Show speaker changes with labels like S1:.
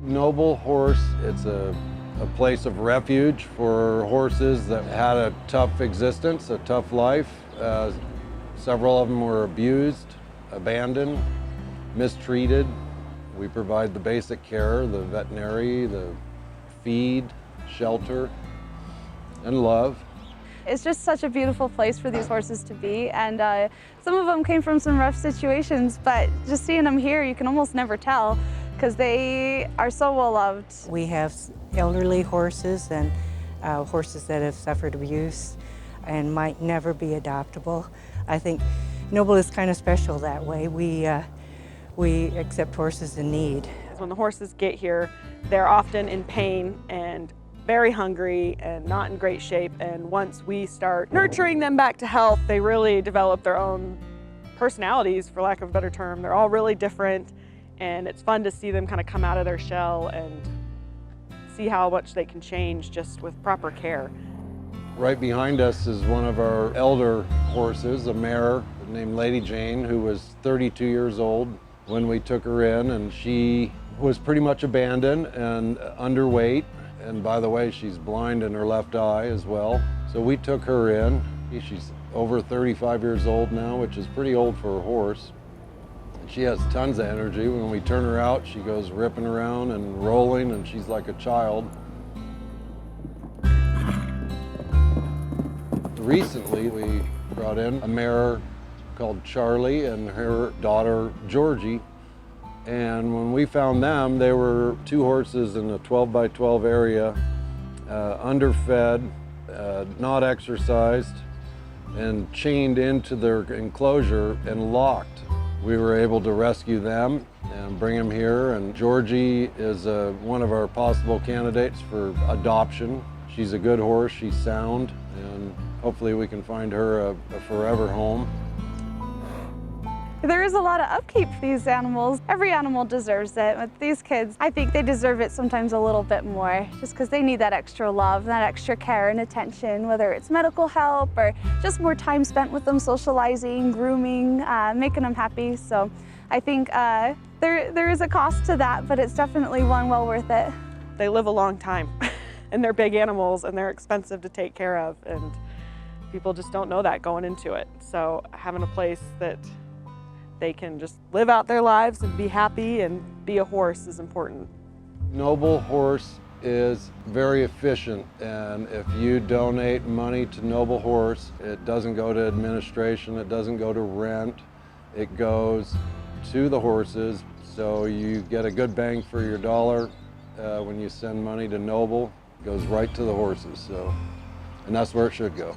S1: Noble Horse, it's a place of refuge for horses that had a tough existence, a tough life. Several of them were abused, abandoned, mistreated. We provide the basic care, the veterinary, the feed, shelter, and love.
S2: It's just such a beautiful place for these horses to be, and some of them came from some rough situations, but just seeing them here, you can almost never tell because they are so well loved.
S3: We have elderly horses and horses that have suffered abuse and might never be adoptable. I think Noble is kind of special that way. We accept horses in need.
S4: When the horses get here, they're often in pain and very hungry and not in great shape, and once we start nurturing them back to health, they really develop their own personalities, for lack of a better term. They're all really different, and it's fun to see them kind of come out of their shell and see how much they can change just with proper care.
S1: Right behind us is one of our elder horses, a mare named Lady Jane, who was 32 years old when we took her in, and she was pretty much abandoned and underweight. And by the way, she's blind in her left eye as well. So we took her in. She's over 35 years old now, which is pretty old for a horse. She has tons of energy. When we turn her out, she goes ripping around and rolling, and she's like a child. Recently, we brought in a mare called Charlie and her daughter Georgie. And when we found them, they were two horses in a 12 by 12 area, underfed, not exercised, and chained into their enclosure and locked. We were able to rescue them and bring them here, and Georgie is one of our possible candidates for adoption. She's a good horse, she's sound, and hopefully we can find her a forever home.
S2: There is a lot of upkeep for these animals. Every animal deserves it. With these kids, I think they deserve it sometimes a little bit more, just because they need that extra love, that extra care and attention, whether it's medical help or just more time spent with them, socializing, grooming, making them happy. So I think there is a cost to that, but it's definitely one well worth it.
S4: They live a long time, and they're big animals, and they're expensive to take care of, and people just don't know that going into it. So having a place that they can just live out their lives and be happy and be a horse is important.
S1: Noble Horse is very efficient, and if you donate money to Noble Horse, it doesn't go to administration, it doesn't go to rent, it goes to the horses. So you get a good bang for your dollar when you send money to Noble. It goes right to the horses, and that's where it should go.